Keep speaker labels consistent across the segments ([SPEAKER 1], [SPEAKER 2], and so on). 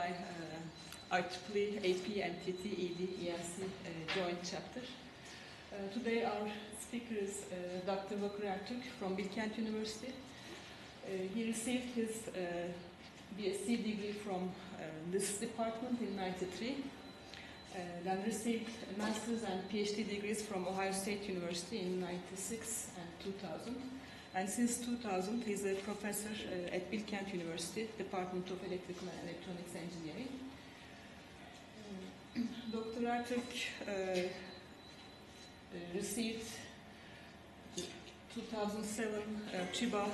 [SPEAKER 1] by IEEE, AP, MTT, ED, EMC joint chapter. Today our speaker is Dr. Vakur Ertürk from Bilkent University. He received his BSc degree from this department in '93, then received a master's and PhD degrees from Ohio State University in '96 and 2000. And since 2000, he's a professor at Bilkent University, Department of Electrical and Electronics Engineering. Dr. Ertürk received the 2007 Chiba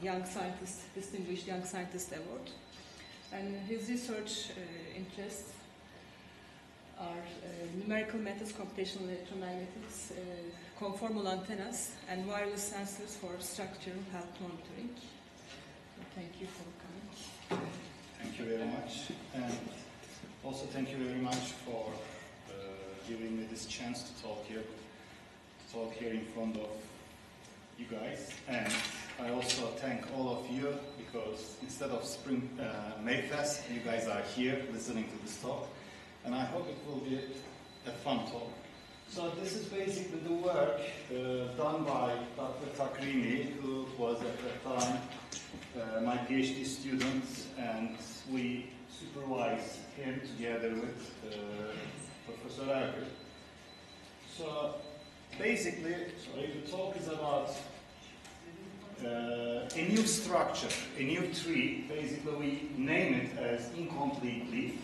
[SPEAKER 1] Young Scientist, Distinguished Young Scientist Award. And his research interests are numerical methods, computational electromagnetics, conformal antennas, and wireless sensors for structural health monitoring. So thank you for coming.
[SPEAKER 2] Thank you very much. And also thank you very much for giving me this chance to talk here in front of you guys. And I also thank all of you because instead of Spring Mayfest, you guys are here listening to this talk. And I hope it will be a fun talk. So this is basically the work done by Dr. Takrimi, who was at that time my PhD student, and we supervised him together with Professor Ertürk. So basically, the talk is about a new structure, a new tree. Basically, we name it as incompletely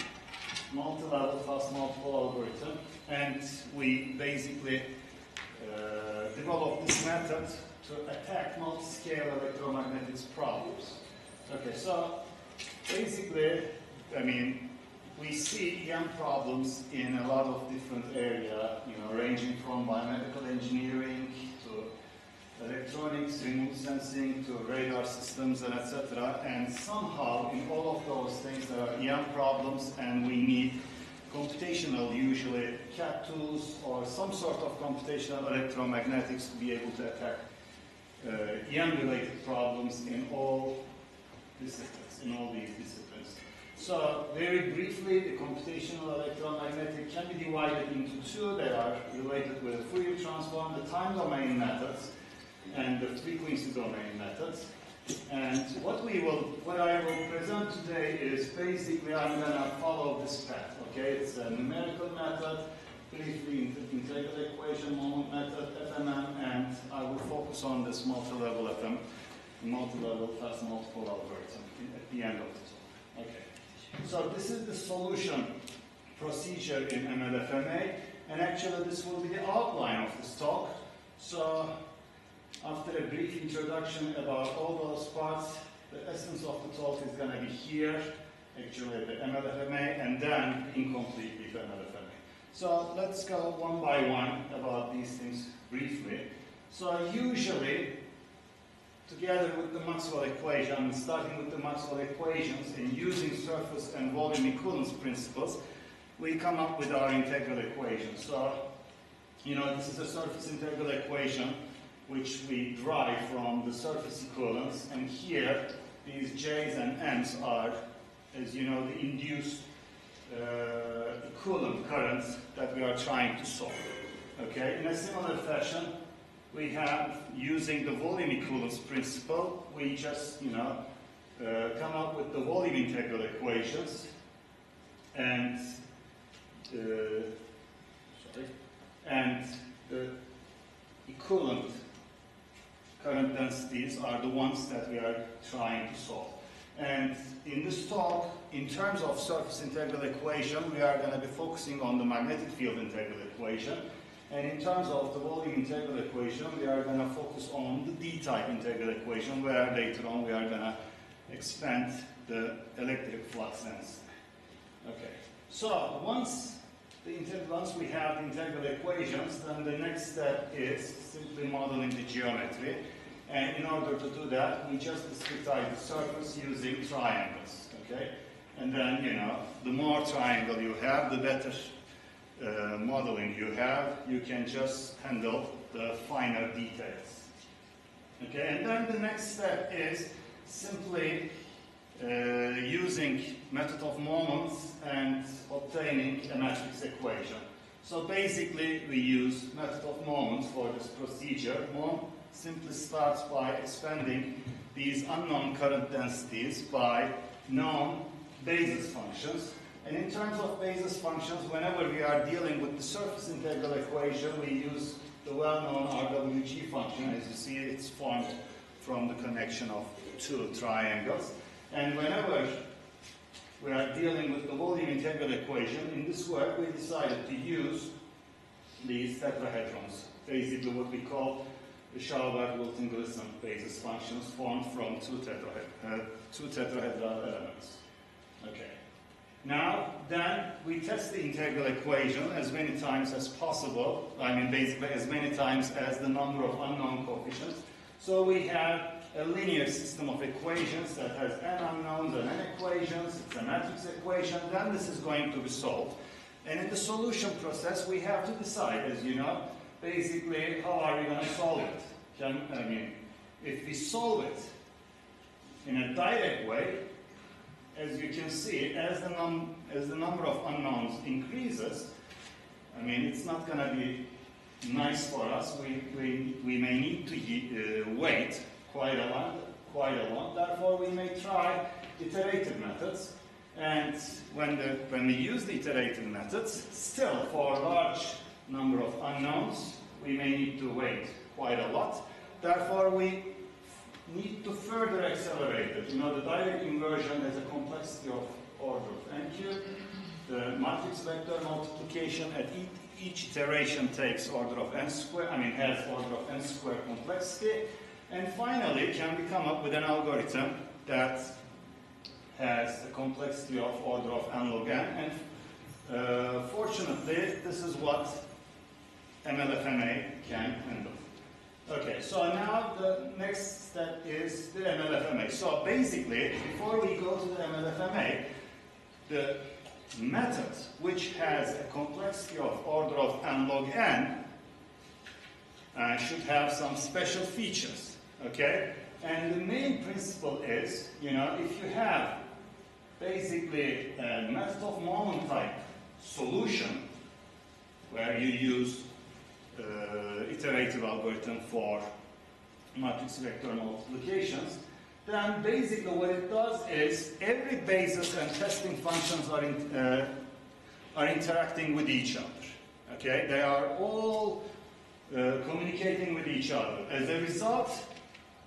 [SPEAKER 2] Multilevel Fast Multipole Algorithm, and we basically developed this method to attack multiscale electromagnetics problems. Okay, so basically, I mean, we see EM problems in a lot of different areas, ranging from biomedical engineering to electronics, remote sensing, to radar systems, and etc. And somehow, in all of those things, there are EM problems, and we need computational, usually CAD tools or some sort of computational electromagnetics to be able to attack EM-related problems in all disciplines, in all these disciplines. So, very briefly, the computational electromagnetic can be divided into two. They are related with the Fourier transform, the time domain methods, and the frequency domain methods. And what I will present today is basically I'm going to follow this path. Okay, it's a numerical method, briefly integral equation, moment method, FMM, and I will focus on this multi-level fast multipole algorithm at the end of the talk. Okay, so this is the solution procedure in MLFMA, and actually this will be the outline of this talk. So after a brief introduction about all those parts, the essence of the talk is going to be here, actually the MLFMA, and then incomplete with MLFMA. So let's go one by one about these things briefly. So usually, together with the Maxwell equation, starting with the Maxwell equations and using surface and volume equivalence principles, we come up with our integral equation. So, this is a surface integral equation which we derive from the surface equivalence, and here these J's and M's are, as you know, the induced equivalent currents that we are trying to solve. Okay, in a similar fashion, we have, using the volume equivalence principle, we just, come up with the volume integral equations, and the equivalent current densities are the ones that we are trying to solve. And in this talk, in terms of surface integral equation, we are going to be focusing on the magnetic field integral equation. And in terms of the volume integral equation, we are going to focus on the D-type integral equation, where later on we are going to expand the electric flux density. Okay, so once we have the integral equations, then the next step is simply modeling the geometry. And in order to do that, we just discretize the surface using triangles. Okay, and then the more triangle you have, the better modeling you have. You can just handle the finer details. Okay, and then the next step is simply using method of moments and obtaining a matrix equation. So basically we use method of moments for this procedure. Mom simply starts by expanding these unknown current densities by known basis functions. And in terms of basis functions, whenever we are dealing with the surface integral equation, we use the well-known RWG function. As you see, it's formed from the connection of two triangles. And whenever we are dealing with the volume integral equation, in this work we decided to use these tetrahedrons, basically what we call the Schauberg-Wilton-Glisson basis functions formed from two tetrahedral elements. Okay. Now, then we test the integral equation as many times as possible. I mean, basically as many times as the number of unknown coefficients. So we have a linear system of equations that has n unknowns and n equations. It's a matrix equation. Then this is going to be solved. And in the solution process, we have to decide, as you know, basically how are we going to solve it. I mean, if we solve it in a direct way, as you can see, as the number of unknowns increases, I mean, it's not going to be nice for us. We may need to wait quite a lot. Therefore, we may try iterative methods. And when we use the iterative methods, still for a large number of unknowns, we may need to wait quite a lot. Therefore, we need to further accelerate it. You know, the direct inversion has a complexity of order of n cubed. The matrix vector multiplication at each iteration takes order of n squared, has order of n squared complexity. And finally, can we come up with an algorithm that has a complexity of order of n log n? And fortunately, this is what MLFMA can handle. Okay, so now the next step is the MLFMA. So basically, before we go to the MLFMA, the method which has a complexity of order of n log n should have some special features, okay? And the main principle is, you know, if you have basically a method of moment type solution where you use iterative algorithm for matrix vector multiplications, then basically what it does is every basis and testing functions are interacting with each other. Okay, they are all communicating with each other. As a result,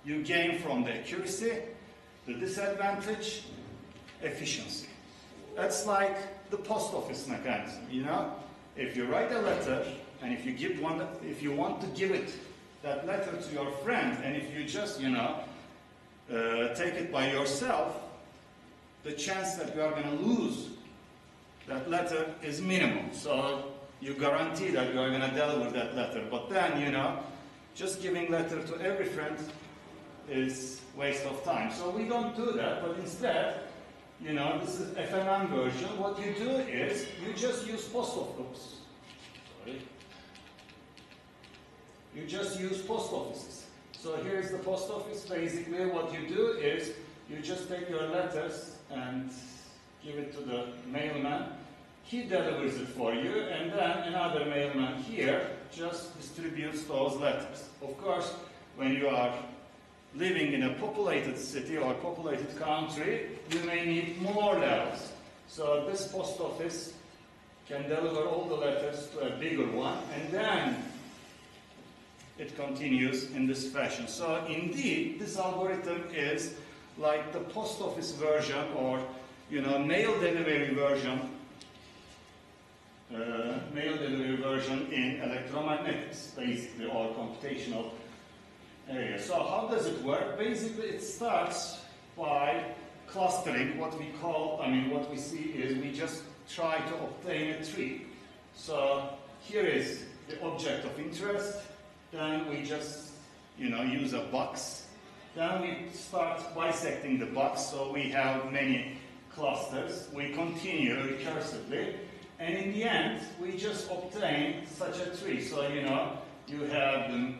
[SPEAKER 2] you gain from the accuracy, the disadvantage, efficiency. That's like the post office mechanism. You know, if you write a letter and if you want to give that letter to your friend, and if you just, you know, take it by yourself, the chance that you are going to lose that letter is minimal. So you guarantee that you are going to deliver that letter. But then, you know, just giving letter to every friend is waste of time. So we don't do that, but instead, you know, this is FMM version. What you do is you just use post offices. You just use post offices. So here's the post office. Basically, what you do is you just take your letters and give it to the mailman. He delivers it for you, and then another mailman here just distributes those letters. Of course, when you are living in a populated city or populated country, you may need more levels. So this post office can deliver all the letters to a bigger one, and then it continues in this fashion. So indeed, this algorithm is like the post office version, or, you know, mail delivery version in electromagnetics, basically, or computational area. So how does it work? Basically, it starts by clustering. What we see is we just try to obtain a tree. So here is the object of interest. Then we just, you know, use a box. Then we start bisecting the box, so we have many clusters. We continue recursively, and in the end, we just obtain such a tree. So, you know, you have the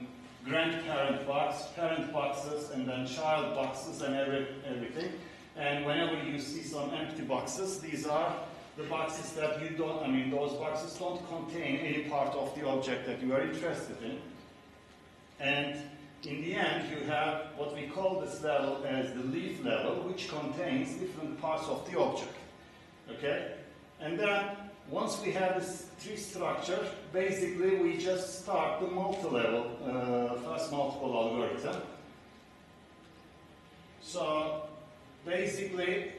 [SPEAKER 2] grandparent box, parent boxes, and then child boxes and everything. And whenever you see some empty boxes, these are the boxes that you don't, I mean, those boxes don't contain any part of the object that you are interested in. And in the end, you have what we call this level as the leaf level, which contains different parts of the object. Okay? And then, once we have this tree structure, basically we just start the multilevel fast multipole algorithm. So, basically,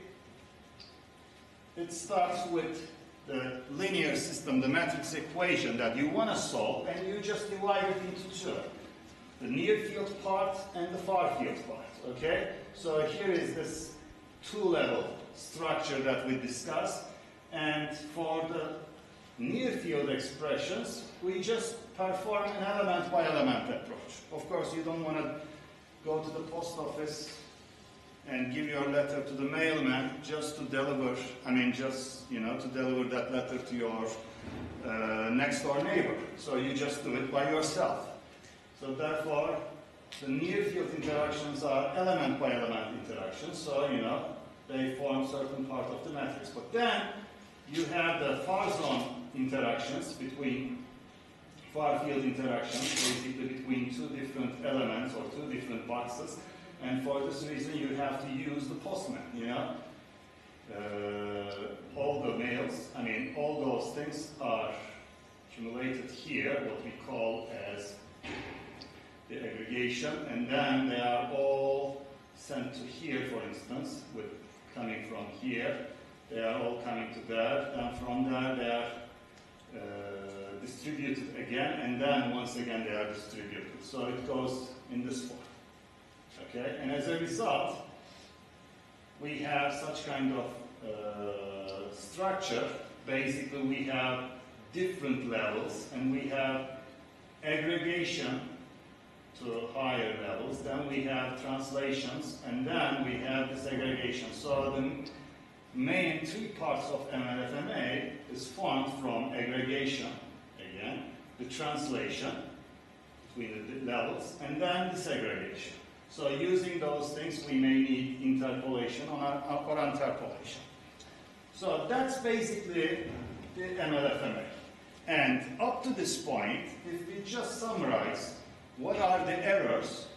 [SPEAKER 2] it starts with the linear system, the matrix equation that you want to solve, and you just divide it into two. The near field part and the far field part, okay? So here is this two-level structure that we discussed, and for the near field expressions, we just perform an element-by-element approach. Of course, you don't want to go to the post office and give your letter to the mailman just to deliver, I mean, just, you know, to deliver that letter to your next door neighbor. So you just do it by yourself. So therefore, the near field interactions are element by element interactions. So, you know, they form certain part of the matrix. But then you have the far zone interactions between far field interactions, basically between two different elements or two different boxes. And for this reason, you have to use the postman, you know. All the mails, I mean, all those things are accumulated here, what we call as the aggregation, and then they are all sent to here, for instance, with coming from here. They are all coming to there, and from there they are distributed again, and then once again they are distributed. So it goes in this form. Okay, and as a result, we have such kind of structure. Basically, we have different levels, and we have aggregation to higher levels, then we have translations, and then we have disaggregation. So the main three parts of MLFMA is formed from aggregation, again, the translation between the levels, and then disaggregation. So using those things, we may need interpolation or interpolation. So that's basically the MLFMA. And up to this point, if we just summarize what are the errors,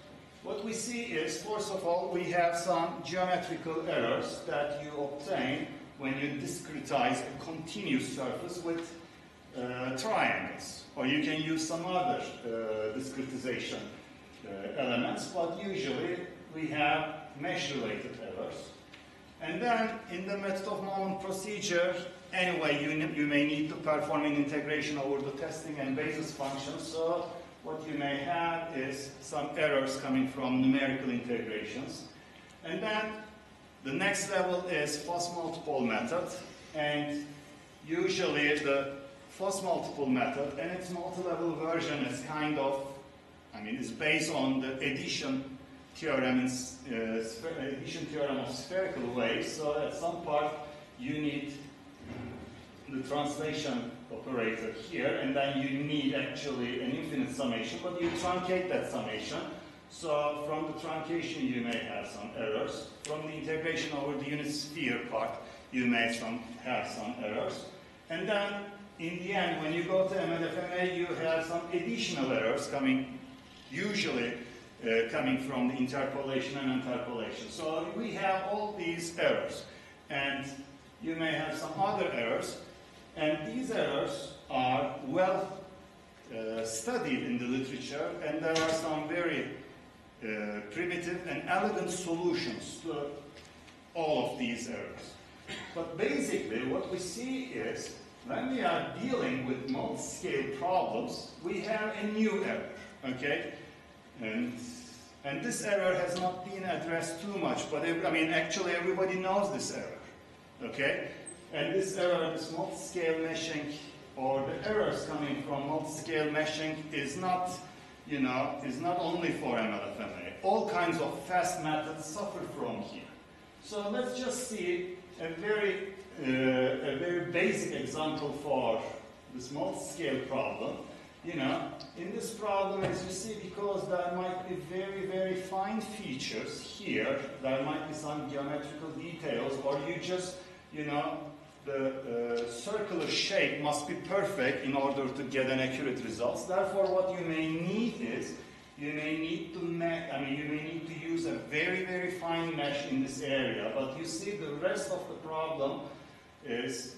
[SPEAKER 2] what we see is, first of all, we have some geometrical errors that you obtain when you discretize a continuous surface with triangles. Or you can use some other discretization elements, but usually we have mesh-related errors. And then in the method of moment procedure, anyway, you may need to perform an integration over the testing and basis functions. So what you may have is some errors coming from numerical integrations. And then the next level is fast multipole method. And usually the fast multipole method and its multi-level version is kind of, I mean, it's based on the addition theorem, addition theorem of spherical waves. So at some part you need the translation operator here, and then you need actually an infinite summation, but you truncate that summation. So from the truncation you may have some errors. From the integration over the unit sphere part, you may have some errors. And then in the end, when you go to MLFMA, you have some additional errors coming, usually coming from the interpolation and interpolation. So we have all these errors, and you may have some other errors, and these errors are well studied in the literature, and there are some very primitive and elegant solutions to all of these errors. But basically what we see is, when we are dealing with multi-scale problems, we have a new error, okay? And this error has not been addressed too much, but I mean, actually everybody knows this error, okay? And this error, this multi-scale meshing, or the errors coming from multi-scale meshing is not, you know, is not only for MLFMA. All kinds of fast methods suffer from here. So let's just see a very basic example for this multi-scale problem. you know, in this problem, as you see, because there might be very, very fine features here, there might be some geometrical details, or you just, you know, the circular shape must be perfect in order to get an accurate results. Therefore, what you may need is, you may need to you may need to use a very, very fine mesh in this area. But you see, the rest of the problem is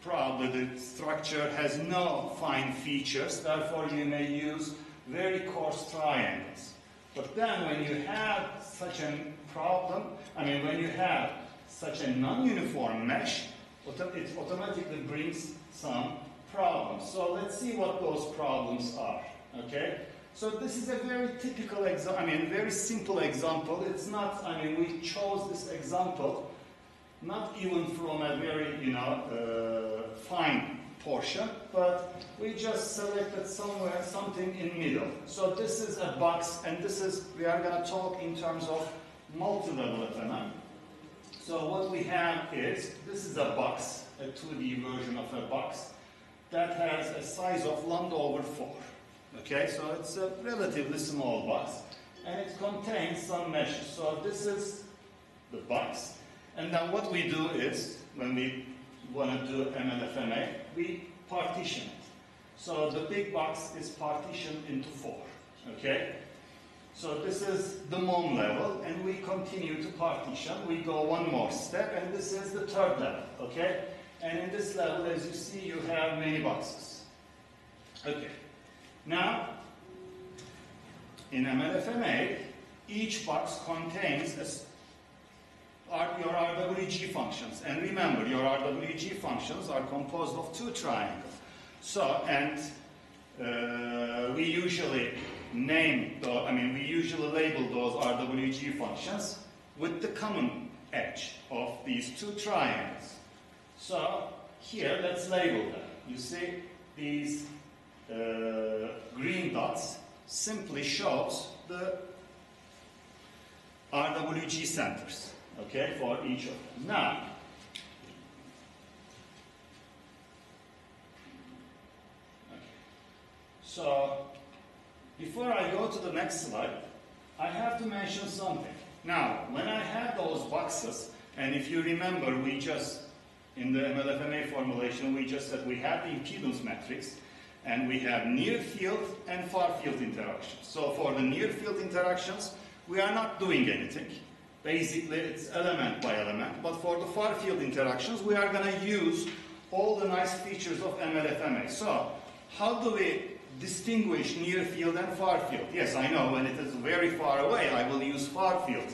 [SPEAKER 2] probably the structure has no fine features. Therefore, you may use very coarse triangles. But then, when you have such a problem, when you have such a non-uniform mesh, it automatically brings some problems. So let's see what those problems are. Okay. So this is a very typical very simple example. It's not, we chose this example not even from a very, fine portion, but we just selected somewhere something in middle. So this is a box, and we are going to talk in terms of multi-level FMA. So what we have is, this is a box, a 2D version of a box, that has a size of lambda over 4. Okay, so it's a relatively small box, and it contains some meshes. So this is the box, and then what we do is, when we want to do MLFMA, we partition it. So the big box is partitioned into 4. Okay, so this is the MOM level, and we continue to partition. We go one more step, and this is the third level. Okay, and in this level, as you see, you have many boxes. Okay. Now, in MLFMA, each box contains your RWG functions. And remember, your RWG functions are composed of 2 triangles. So, and we usually we usually label those RWG functions with the common edge of these 2 triangles. So, here, let's label them. You see, these green dots simply shows the RWG centers, okay, for each of them. Now, so before I go to the next slide, I have to mention something. Now, when I have those boxes, and if you remember, in the MLFMA formulation, we just said we have the impedance matrix, and we have near field and far field interactions. So for the near field interactions, we are not doing anything. Basically, it's element by element. But for the far field interactions, we are going to use all the nice features of MLFMA. So how do we distinguish near field and far field? Yes, I know when it is very far away, I will use far field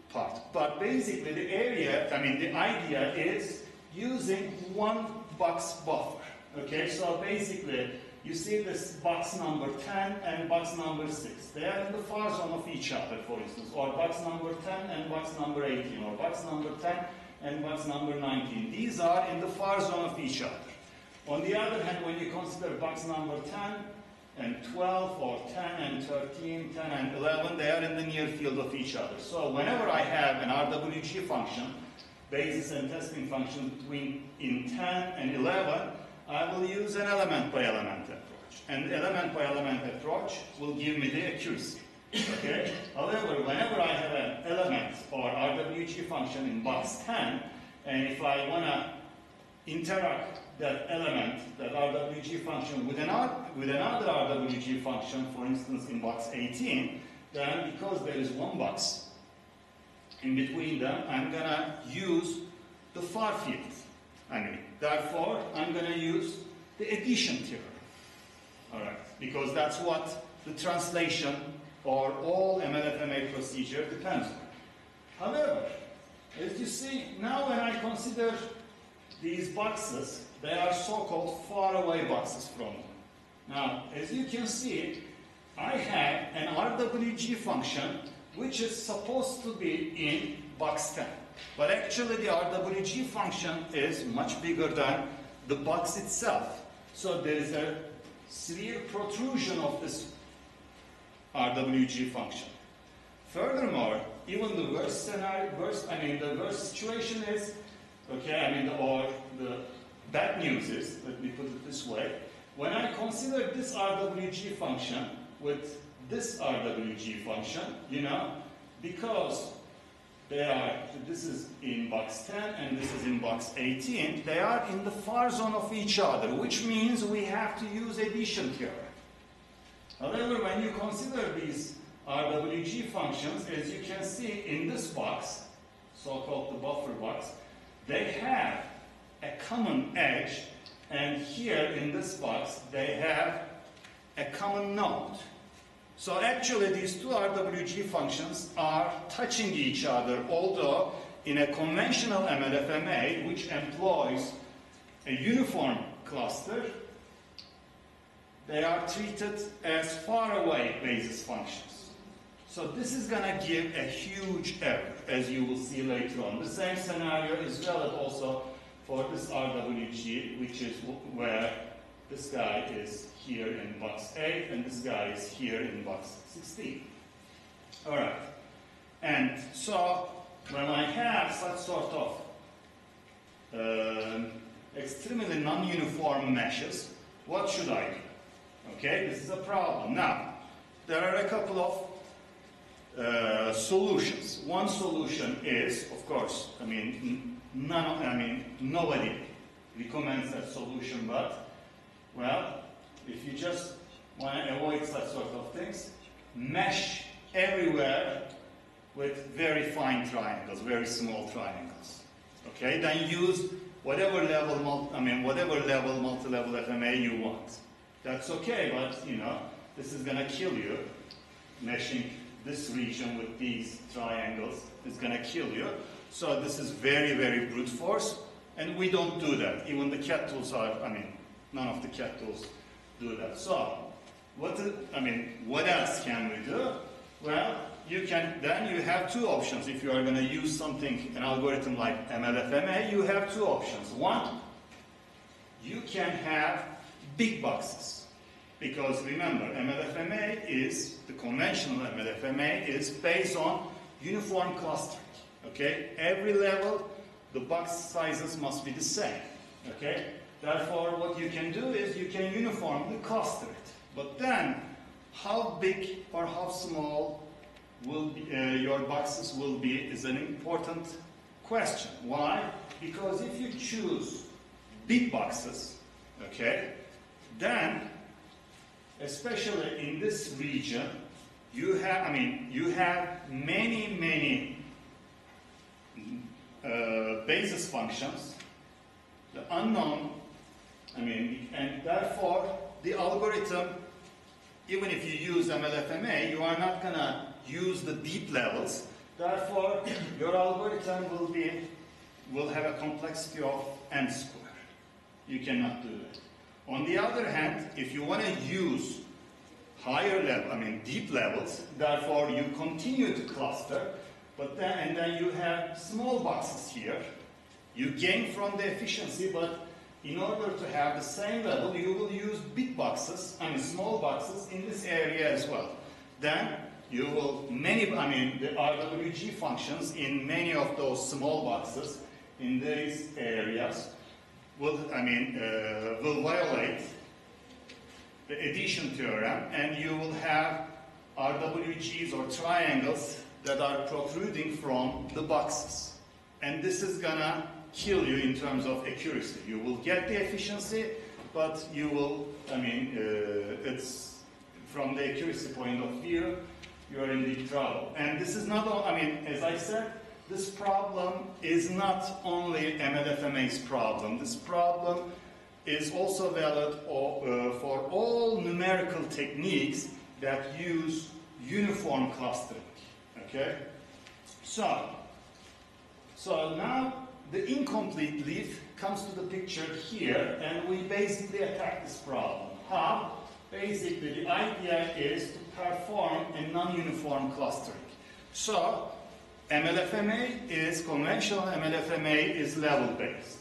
[SPEAKER 2] part. But basically, the idea is using one box buffer. Okay, so basically, you see this box number 10 and box number 6. They are in the far zone of each other, for instance, or box number 10 and box number 18, or box number 10 and box number 19. These are in the far zone of each other. On the other hand, when you consider box number 10 and 12, or 10 and 13, 10 and 11, they are in the near field of each other. So whenever I have an RWG function, basis and testing function in 10 and 11, I will use an element by element approach. And element by element approach will give me the accuracy. Okay? However, whenever I have an element or RWG function in box 10, and if I want to interact that element, that RWG function with another RWG function, for instance in box 18, then because there is one box in between them, I'm going to use the far field. Therefore, I'm going to use the addition theorem. All right, because that's what the translation or all MLFMA procedure depends on. However, as you see, now when I consider these boxes, they are so-called far-away boxes from them. Now, as you can see, I have an RWG function which is supposed to be in box 10. But actually the RWG function is much bigger than the box itself. So there is a severe protrusion of this RWG function. Furthermore, even the worst scenario, the worst situation is, okay, or the bad news is, let me put it this way, when I consider this RWG function with this RWG function, you know, because they are, this is in box 10 and this is in box 18, they are in the far zone of each other, which means we have to use addition theorem. However, when you consider these RWG functions, as you can see in this box, so-called the buffer box, they have a common edge, and here in this box they have a common node. So actually these two RWG functions are touching each other, although in a conventional MLFMA, which employs a uniform cluster, they are treated as far away basis functions. So this is going to give a huge error, as you will see later on. The same scenario is valid also for this RWG, which is where this guy is here in box 8 and this guy is here in box 16. All right. And so when I have such sort of extremely non-uniform meshes, what should I do? Okay, this is a problem. Now, there are a couple of solutions. One solution is, of course, nobody recommends that solution, but, well, if you just want to avoid such sort of things, mesh everywhere with very fine triangles, very small triangles. Okay, then use whatever level multi-level FMA you want. That's okay, but you know, this is going to kill you. Meshing this region with these triangles is going to kill you. So this is very, very brute force, and we don't do that. Even the CAT tools are, none of the CAT tools do that. So, what else can we do? Well, you have two options. If you are going to use something, an algorithm like MLFMA, you have two options. One, you can have big boxes. Because remember, MLFMA is, the conventional MLFMA is based on uniform clustering. Okay? Every level, the box sizes must be the same. Okay? Therefore, what you can do is you can uniformly cluster it. But then, how big or how small will be, your boxes will be is an important question. Why? Because if you choose big boxes, okay, then, especially in this region, you have many basis functions, the unknown, and therefore the algorithm, even if you use MLFMA, you are not going to use the deep levels. Therefore, your algorithm will have a complexity of n square. You cannot do that. On the other hand, if you want to use higher level, deep levels, therefore you continue to cluster, but then you have small boxes here. You gain from the efficiency, but in order to have the same level, you will use big boxes, small boxes in this area as well. Then you will, the RWG functions in many of those small boxes in these areas will violate the addition theorem, and you will have RWGs or triangles that are protruding from the boxes. And this is gonna kill you in terms of accuracy. You will get the efficiency, but you will, it's from the accuracy point of view, you are in deep trouble. And this is not, as I said, this problem is not only MLFMA's problem. This problem is also valid for all numerical techniques that use uniform clustering. Okay? So now the incomplete leaf comes to the picture here, and we basically attack this problem. How? Basically, the idea is to perform a non-uniform clustering. So, MLFMA is, conventional MLFMA is level-based.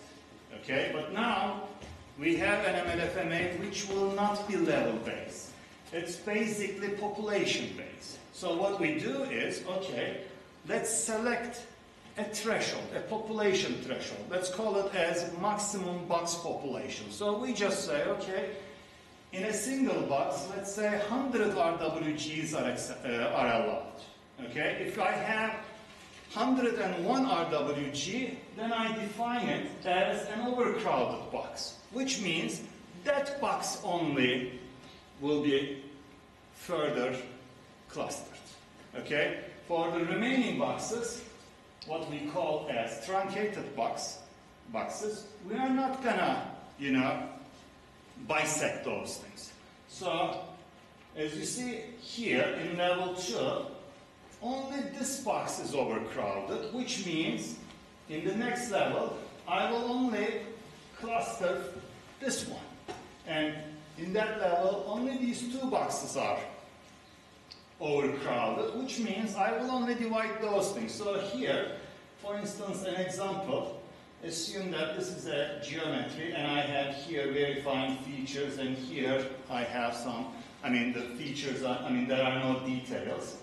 [SPEAKER 2] Okay? But now, we have an MLFMA which will not be level-based. It's basically population-based. So what we do is, okay, let's select a threshold, a population threshold. Let's call it as maximum box population. So we just say, okay, in a single box, let's say 100 RWGs are allowed. Okay? If I have 101 RWG, then I define it as an overcrowded box, which means that box only will be further clustered. Okay? For the remaining boxes, what we call as truncated boxes, we are not gonna, bisect those things. So, as you see here in level 2, only this box is overcrowded, which means in the next level, I will only cluster this one. And in that level, only these two boxes are overcrowded, which means I will only divide those things. So here, for instance, an example, assume that this is a geometry and I have here very fine features and here I have some, the features are, there are no details.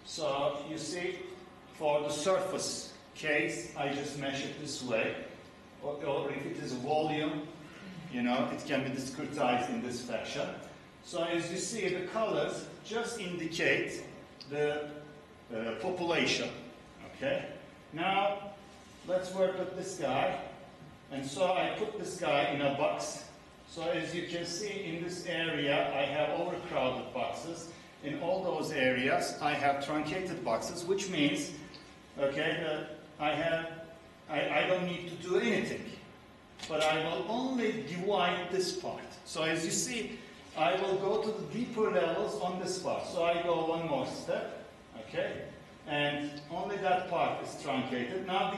[SPEAKER 2] So you see, for the surface case, I just measure it this way. Or if it is volume, it can be discretized in this fashion. So as you see, the colors just indicate the population. Okay? Now, let's work with this guy. And so I put this guy in a box. So as you can see, in this area, I have overcrowded boxes. In all those areas, I have truncated boxes, which means, okay, that I don't need to do anything. But I will only divide this part. So as you see, I will go to the deeper levels on this part. So I go one more step, okay? And only that part is truncated. Now,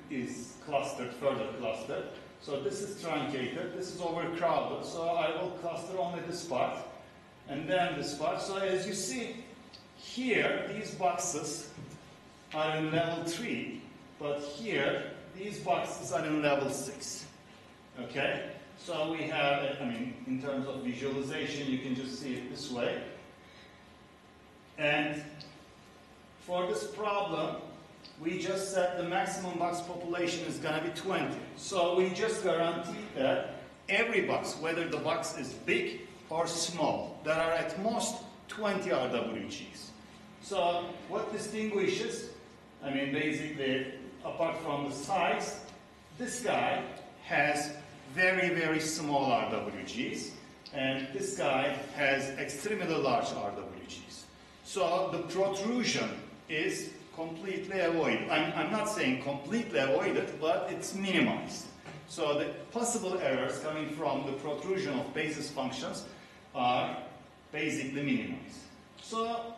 [SPEAKER 2] is clustered, further clustered. So this is truncated, this is overcrowded. So I will cluster only this part, and then this part. So as you see, here, these boxes are in level 3, but here, these boxes are in level 6. Okay? So we have, in terms of visualization, you can just see it this way. And for this problem, we just said the maximum box population is going to be 20. So we just guarantee that every box, whether the box is big or small, there are at most 20 RWGs. So what distinguishes, basically, apart from the size, this guy has very, very small RWGs, and this guy has extremely large RWGs. So the protrusion is completely avoided. I'm not saying completely avoided, but it's minimized. So the possible errors coming from the protrusion of basis functions are basically minimized. So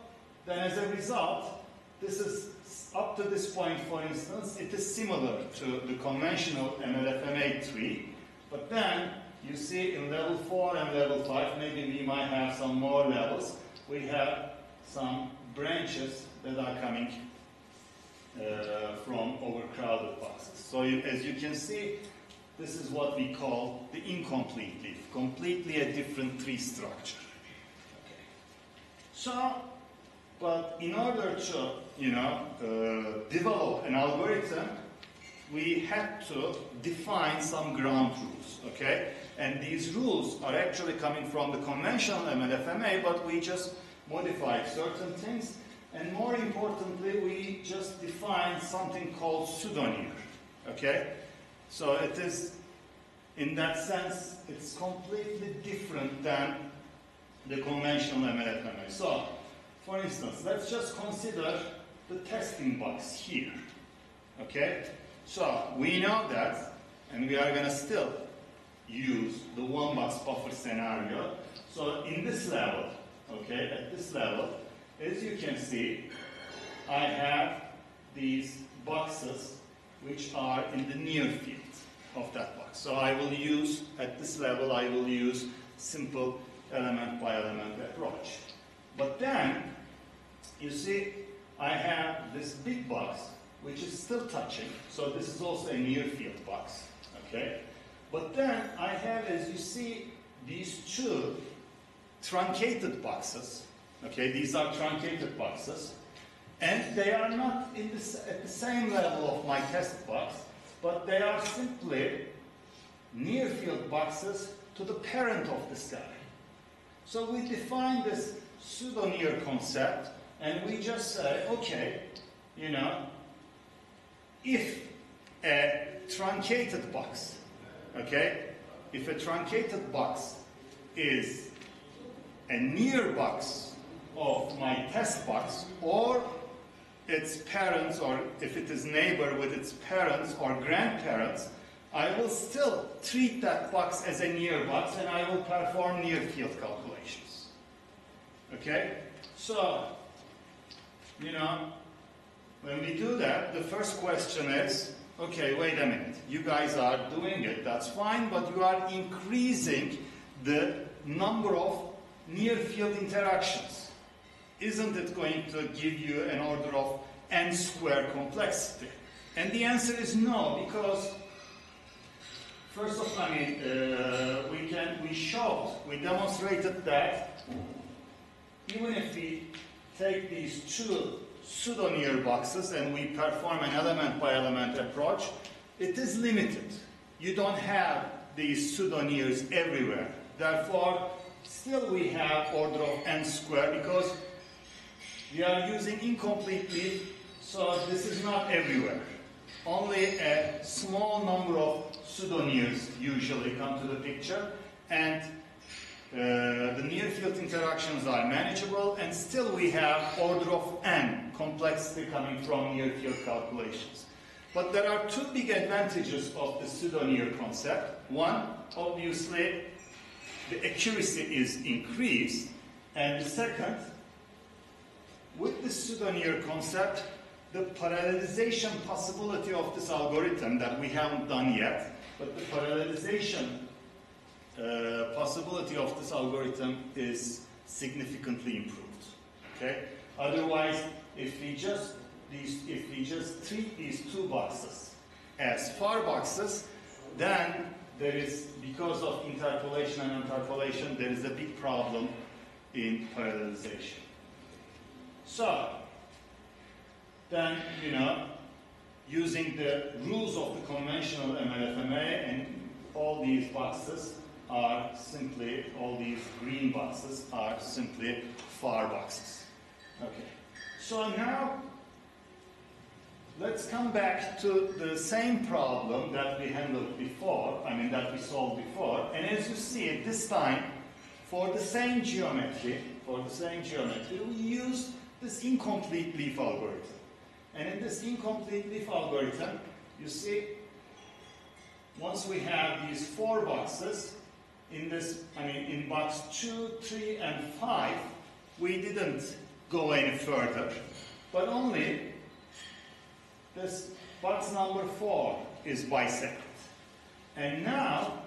[SPEAKER 2] then as a result, this is up to this point, for instance, it is similar to the conventional MLFMA tree, but then you see in level 4 and level 5, maybe we might have some more levels, we have some branches that are coming from overcrowded boxes. So as you can see, this is what we call the incomplete leaf, completely a different tree structure. Okay. So, but in order to, develop an algorithm, we had to define some ground rules, okay? And these rules are actually coming from the conventional MLFMA, but we just modified certain things. And more importantly, we just defined something called pseudonymous, okay? So it is, in that sense, it's completely different than the conventional MLFMA. So, for instance, let's just consider the testing box here, okay? So, we know that, and we are going to still use the one-box buffer scenario. So, in this level, okay, at this level, as you can see, I have these boxes which are in the near field of that box. So I will use, at this level, I will use simple element by element approach. But then, you see, I have this big box which is still touching. So this is also a near field box, okay? But then I have, as you see, these two truncated boxes. Okay, these are truncated boxes, and they are not at the same level of my test box, but they are simply near field boxes to the parent of this guy. So we define this pseudo-near concept, and we just say, okay, you know, if a truncated box, okay, if a truncated box is a near box of my test box, or its parents, or if it is neighbor with its parents or grandparents, I will still treat that box as a near box, and I will perform near field calculations. Okay? So, you know, when we do that, the first question is, okay, wait a minute, you guys are doing it, that's fine, but you are increasing the number of near field interactions. Isn't it going to give you an order of n square complexity? And the answer is no, because first of all, we demonstrated that even if we take these two pseudo-near boxes and we perform an element-by-element approach, it is limited. You don't have these pseudo-nears everywhere. Therefore, still we have order of n square because we are using incomplete leaf, so this is not everywhere. Only a small number of pseudo-nears usually come to the picture, and the near field interactions are manageable, and still we have order of n complexity coming from near field calculations. But there are two big advantages of the pseudo-near concept. One, obviously, the accuracy is increased, and the second, with the pseudo-near concept, the parallelization possibility of this algorithm that we haven't done yet, but the parallelization possibility of this algorithm is significantly improved. Okay? Otherwise, if we just treat these two boxes as far boxes, then there is, because of interpolation and interpolation, there is a big problem in parallelization. So, then, you know, using the rules of the conventional MLFMA, and all these boxes are simply, all these green boxes are simply far boxes. Okay. So now, let's come back to the same problem that we handled before, that we solved before, and as you see at this time, for the same geometry, we use this incomplete leaf algorithm. And in this incomplete leaf algorithm, you see, once we have these four boxes, in box 2, 3, and 5, we didn't go any further, but only this box number 4 is bisected. And now,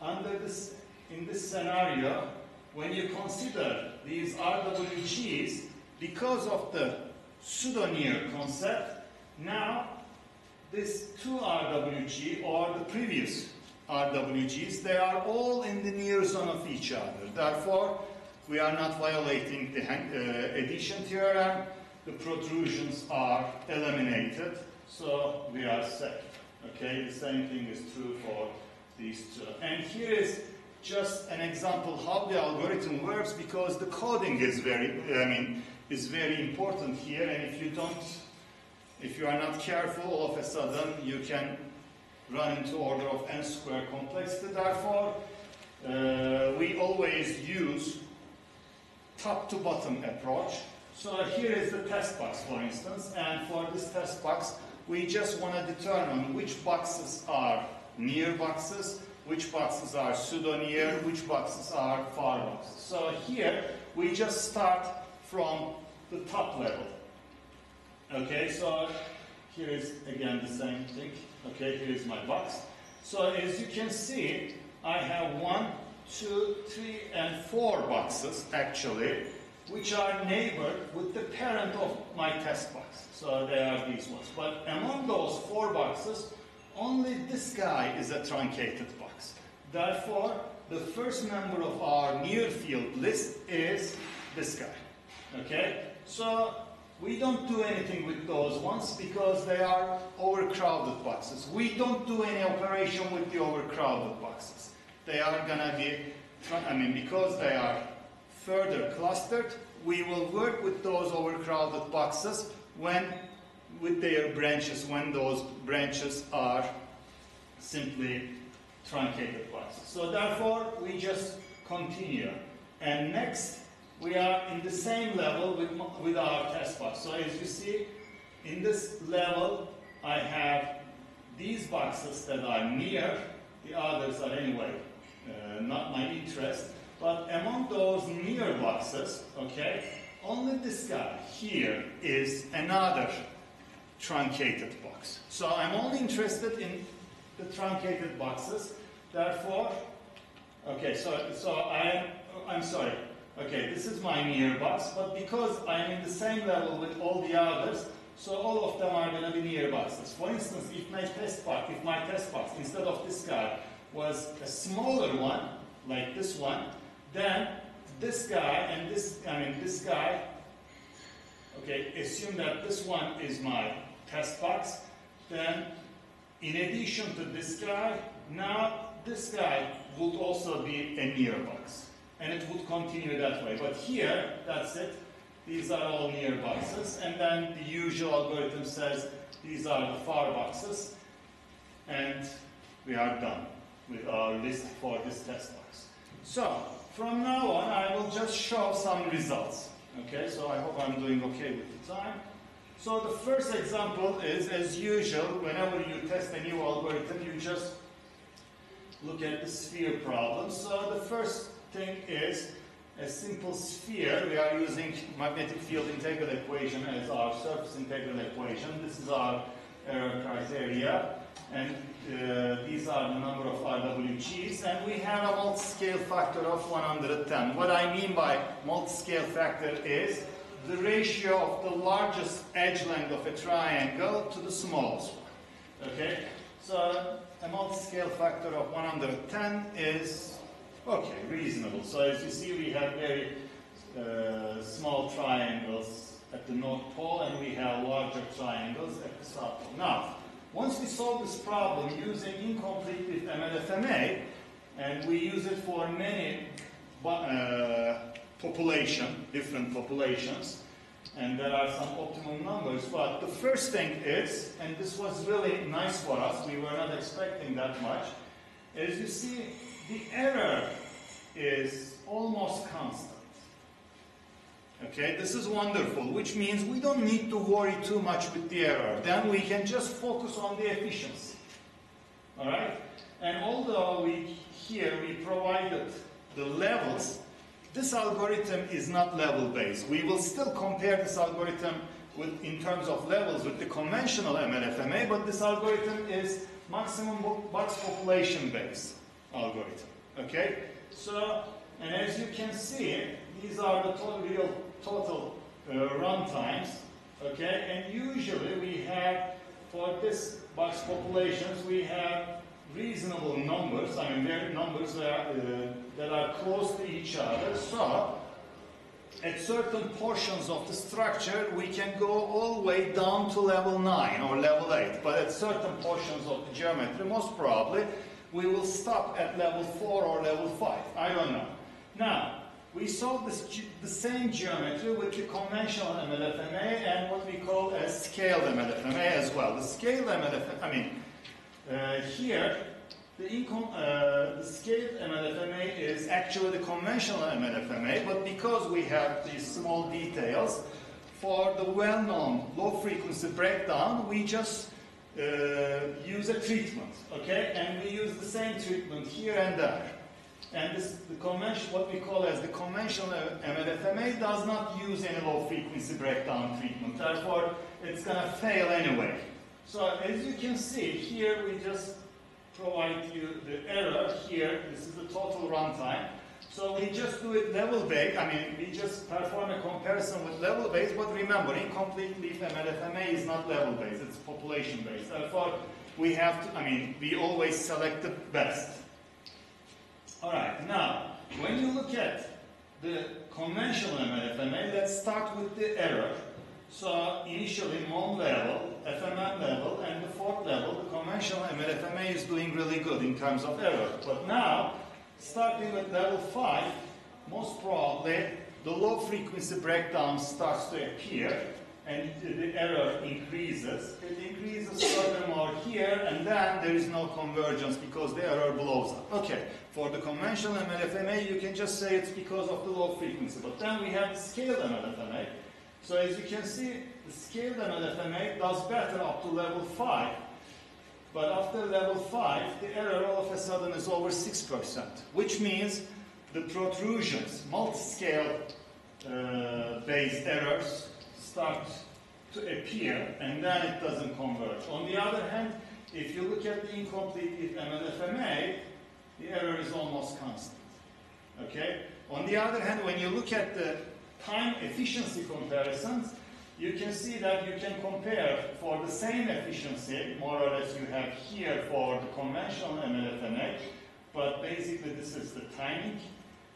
[SPEAKER 2] in this scenario, when you consider these RWGs, because of the pseudo-near concept, now this 2RWG or the previous RWGs, they are all in the near zone of each other. Therefore, we are not violating the addition theorem. The protrusions are eliminated, so we are safe. Okay, the same thing is true for these two. And here is just an example how the algorithm works, because the coding is very important here, and if you are not careful, all of a sudden you can run into order of n square complexity. Therefore, we always use top to bottom approach. So here is the test box, for instance, and for this test box, we just want to determine which boxes are near boxes, which boxes are pseudo-near, which boxes are far boxes. So here, we just start from the top level. Okay, so here is again the same thing. Okay, here is my box. So as you can see, I have 1, 2, 3, and 4 boxes actually, which are neighbored with the parent of my test box. So they are these ones. But among those 4 boxes, only this guy is a truncated box. Therefore, the first member of our near field list is this guy. Okay? So we don't do anything with those ones because they are overcrowded boxes. We don't do any operation with the overcrowded boxes. They are gonna be, because they are further clustered, we will work with those overcrowded boxes with their branches, when those branches are simply truncated boxes. So therefore, we just continue. And next, we are in the same level with our test box. So as you see, in this level, I have these boxes that are near, the others are anyway not my interest. But among those near boxes, okay, only this guy here is another truncated box. So I'm only interested in the truncated boxes. Therefore, okay, so I'm sorry. Okay, this is my near box, but because I'm in the same level with all the others, so all of them are going to be near boxes. For instance, if my test box, instead of this guy, was a smaller one, like this one, then this guy and this guy, okay, assume that this one is my test box, then in addition to this guy, now this guy would also be a near box. And it would continue that way. But here, that's it. These are all near boxes. And then the usual algorithm says these are the far boxes. And we are done with our list for this test box. So, from now on, I will just show some results. Okay, so I hope I'm doing okay with the time. So the first example is, as usual, whenever you test a new algorithm, you just look at the sphere problem. So the first thing is a simple sphere. We are using magnetic field integral equation as our surface integral equation. This is our error criteria, and these are the number of RWGs, and we have a multiscale factor of 110. What I mean by multiscale factor is the ratio of the largest edge length of a triangle to the smallest one. Okay, so a multiscale factor of 110 is okay, reasonable. So as you see, we have very small triangles at the North Pole, and we have larger triangles at the South Pole. Now, once we solve this problem using incomplete with MLFMA, and we use it for many different populations, and there are some optimum numbers, but the first thing is, and this was really nice for us, we were not expecting that much, as you see, the error is almost constant. Okay, this is wonderful, which means we don't need to worry too much with the error. Then we can just focus on the efficiency. All right? And although we provided the levels, this algorithm is not level-based. We will still compare this algorithm in terms of levels with the conventional MLFMA, but this algorithm is maximum box population-based algorithm. Okay? So, and as you can see, these are the total run times. Okay? And usually we have, for this box populations, we have reasonable numbers. I mean, numbers that are close to each other. So, at certain portions of the structure, we can go all the way down to level 9 or level 8. But at certain portions of the geometry, most probably, we will stop at level 4 or level 5. I don't know. Now, we solve the same geometry with the conventional MLFMA and what we call a scaled MLFMA as well. The scaled MLFMA, here, the scaled MLFMA is actually the conventional MLFMA, but because we have these small details, for the well-known low-frequency breakdown, we just use a treatment, okay? And we use the same treatment here and there. And what we call as the conventional MLFMA does not use any low-frequency breakdown treatment. Therefore, it's going to fail anyway. So as you can see, here we just provide you the error here. This is the total runtime. So we just do it level-based. I mean, we just perform a comparison with level-based. But remember, incomplete leaf MLFMA is not level-based. It's population-based. Therefore, we have to, we always select the best. All right. Now, when you look at the conventional MLFMA, let's start with the error. So initially, MOM level, FMM level, and the fourth level, the conventional MLFMA is doing really good in terms of error. But now, starting with level 5, most probably the low frequency breakdown starts to appear and the error increases. It increases furthermore here, and then there is no convergence because the error blows up. Okay, for the conventional MLFMA, you can just say it's because of the low frequency. But then we have the scaled MLFMA. So as you can see, the scaled MLFMA does better up to level 5. But after level 5, the error all of a sudden is over 6%, which means the protrusions, multiscale based errors, start to appear, and then it doesn't converge. On the other hand, if you look at the incomplete MLFMA, the error is almost constant. Okay? On the other hand, when you look at the time efficiency comparisons, you can see that you can compare for the same efficiency, more or less you have here for the conventional MLFMA, but basically this is the timing.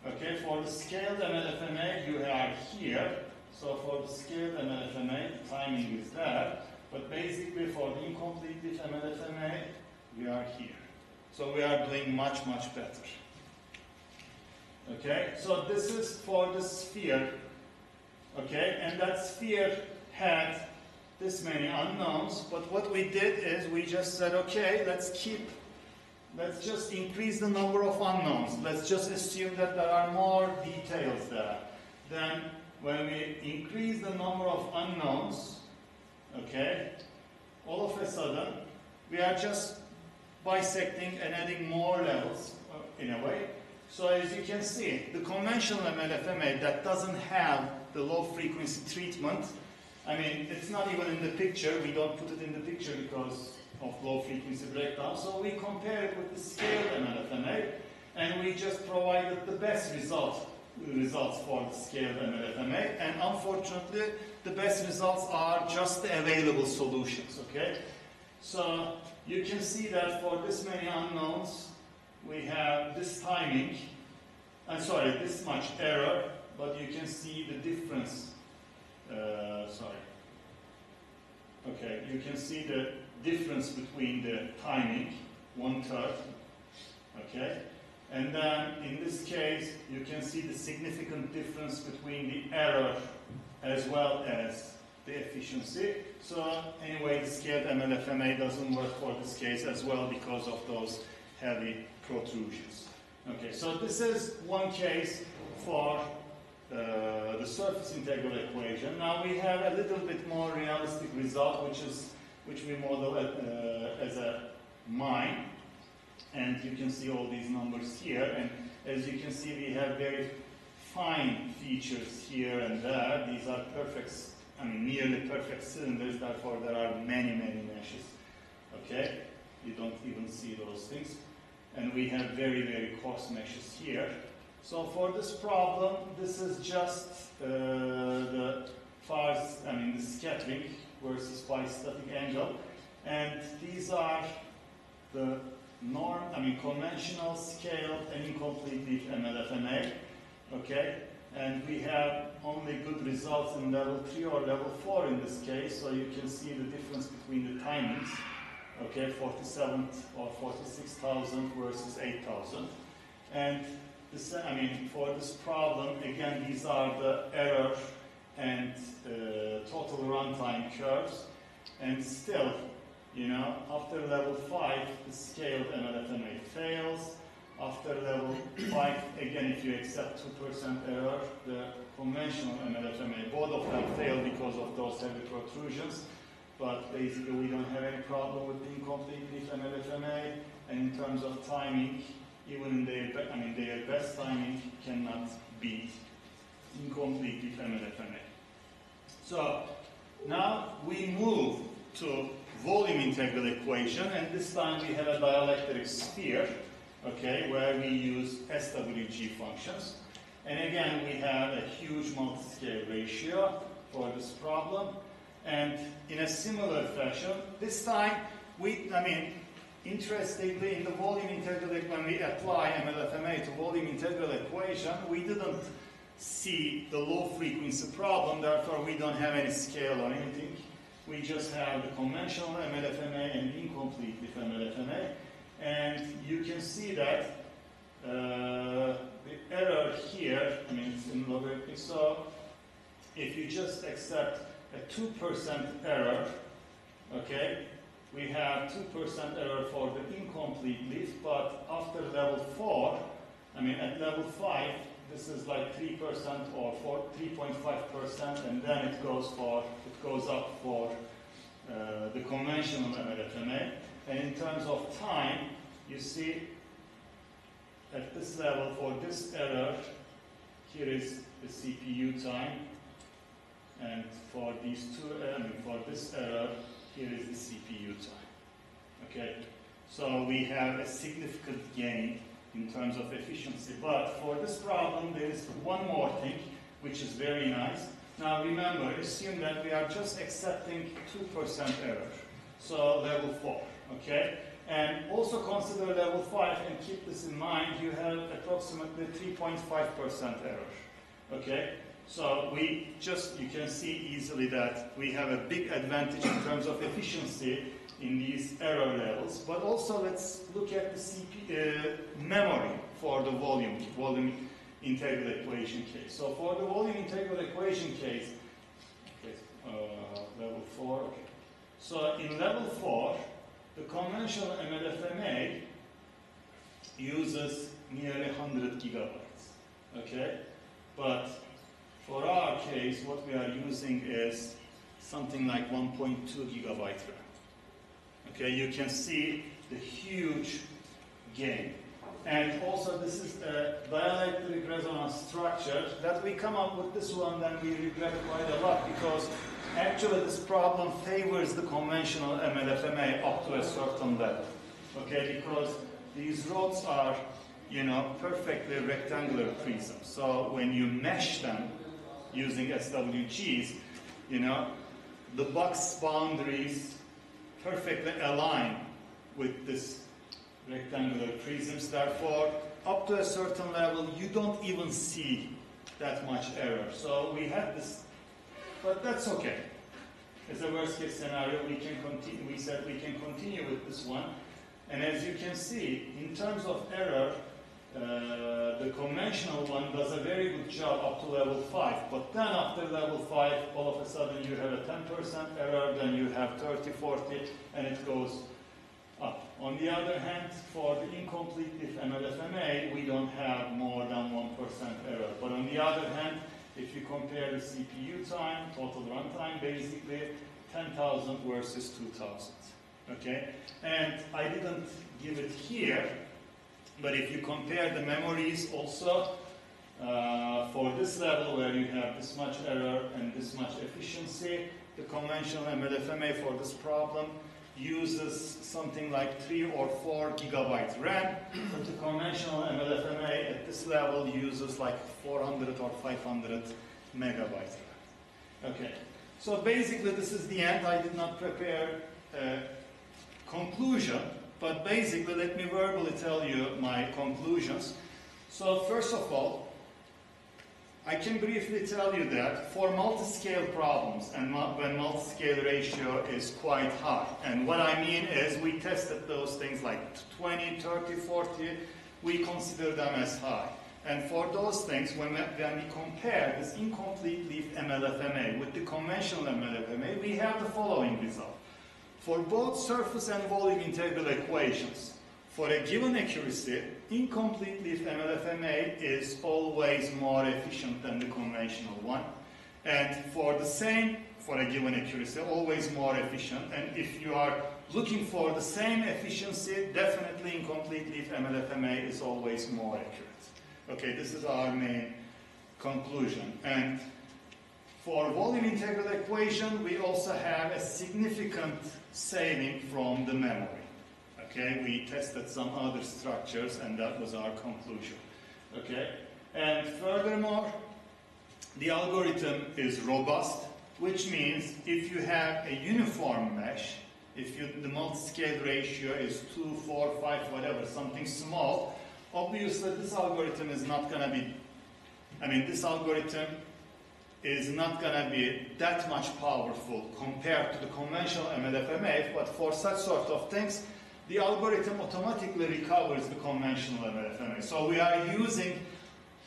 [SPEAKER 2] Okay, for the scaled MLFMA, you are here. So for the scaled MLFMA, the timing is there. But basically for the incomplete MLFMA, we are here. So we are doing much, much better. Okay, so this is for the sphere. Okay, and that sphere had this many unknowns. But what we did is we just said, okay, let's just increase the number of unknowns. Let's just assume that there are more details there. Then when we increase the number of unknowns, okay, all of a sudden we are just bisecting and adding more levels in a way. So as you can see, the conventional MLFMA that doesn't have the low frequency treatment, I mean, it's not even in the picture. We don't put it in the picture because of low frequency breakdown. So we compare it with the scaled MLFMA, and we just provided the best results for the scaled MLFMA. And unfortunately, the best results are just the available solutions. Okay, so you can see that for this many unknowns, we have this timing. I'm sorry, this much error, but you can see the difference. Okay, you can see the difference between the timing, 1/3, okay? And then in this case, you can see the significant difference between the error as well as the efficiency. So anyway, the scaled MLFMA doesn't work for this case as well because of those heavy protrusions. Okay, so this is one case for the surface integral equation. Now we have a little bit more realistic result, which we model as a mine, and you can see all these numbers here. And as you can see, we have very fine features here and there. These are perfect, I mean, nearly perfect cylinders. Therefore, there are many, many meshes. Okay, you don't even see those things, and we have very, very coarse meshes here. So for this problem, this is just the scattering versus pi static angle, and these are the conventional, scaled, and incomplete leaf MLFMA. Okay, and we have only good results in level 3 or level 4 in this case. So you can see the difference between the timings. Okay, 47 or 46,000 versus 8,000, and this, for this problem, again, these are the error and total runtime curves, and still, you know, after level 5, the scaled MLFMA fails. After level 5, again, if you accept 2% error, the conventional MLFMA, both of them fail because of those heavy protrusions. But basically, we don't have any problem with the incomplete leaf MLFMA, and in terms of timing, even in their best timing cannot beat incomplete leaf MLFMA. So now we move to volume integral equation, and this time we have a dielectric sphere, okay, where we use SWG functions. And again, we have a huge multiscale ratio for this problem. And in a similar fashion, this time interestingly, in the volume integral, when we apply MLFMA to volume integral equation, we didn't see the low frequency problem, therefore we don't have any scale or anything. We just have the conventional MLFMA and incomplete MLFMA. And you can see that error here, I mean, it's in logarithmic, so if you just accept a 2% error, okay, we have 2% error for the incomplete leaf, but after level 4, I mean, at level 5, this is like 3% or 3.5%, and then it goes up for the conventional MLFMA. And in terms of time, you see at this level for this error, here is the CPU time, and for these for this error, here is the CPU time. Okay, so we have a significant gain in terms of efficiency. But for this problem, there is one more thing, which is very nice. Now remember, assume that we are just accepting 2% error. So level 4, okay? And also consider level 5, and keep this in mind, you have approximately 3.5% error, okay? So you can see easily that we have a big advantage in terms of efficiency in these error levels. But also let's look at the memory for the volume integral equation case. So for the volume integral equation case, okay, level 4, okay. So in level 4, the conventional MLFMA uses nearly 100 gigabytes, okay? But for our case, what we are using is something like 1.2 gigabyte RAM. Okay, you can see the huge gain. And also this is a dielectric resonance structure that we come up with this one, then we regret quite a lot, because actually this problem favors the conventional MLFMA up to a certain level. Okay, because these rods are, you know, perfectly rectangular prisms. So when you mesh them using SWGs, you know, the box boundaries perfectly align with this rectangular prisms. Therefore, up to a certain level, you don't even see that much error. So we have this, but that's okay. As a worst case scenario, we can continue. We said we can continue with this one. And as you can see, in terms of error, the conventional one does a very good job up to level 5, but then after level 5, all of a sudden you have a 10% error, then you have 30, 40, and it goes up. On the other hand, for the incomplete leaf MLFMA, we don't have more than 1% error. But on the other hand, if you compare the CPU time, total runtime, basically 10,000 versus 2,000. Okay? And I didn't give it here, but if you compare the memories also, for this level where you have this much error and this much efficiency, the conventional MLFMA for this problem uses something like 3 or 4 gigabytes RAM, but the conventional MLFMA at this level uses like 400 or 500 megabytes RAM. Okay, so basically this is the end. I did not prepare a conclusion, but basically let me verbally tell you my conclusions. So first of all, I can briefly tell you that for multiscale problems, and when multiscale ratio is quite high, and what I mean is we tested those things like 20, 30, 40, we consider them as high. And for those things, when we compare this incomplete leaf MLFMA with the conventional MLFMA, we have the following result. For both surface and volume integral equations, for a given accuracy, incomplete leaf MLFMA is always more efficient than the conventional one. And for the same, for a given accuracy, always more efficient. And if you are looking for the same efficiency, definitely incomplete leaf MLFMA is always more accurate. Okay, this is our main conclusion. And for volume integral equation, we also have a significant saving from the memory. Okay, we tested some other structures, and that was our conclusion. Okay, and furthermore, the algorithm is robust, which means if you have a uniform mesh, if the multiscale ratio is 2, 4, 5, whatever, something small, obviously this algorithm is not going to be, this algorithm is not going to be that much powerful compared to the conventional MLFMA, but for such sort of things, the algorithm automatically recovers the conventional MLFMA. So we are using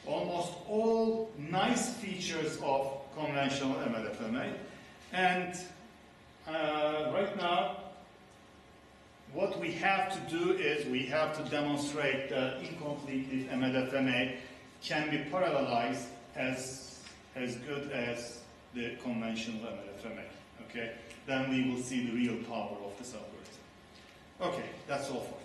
[SPEAKER 2] almost all nice features of conventional MLFMA. And right now, what we have to do is we have to demonstrate that incompletive MLFMA can be parallelized as good as the conventional MLFMA. Okay? Then we will see the real power of this algorithm. Okay, that's all for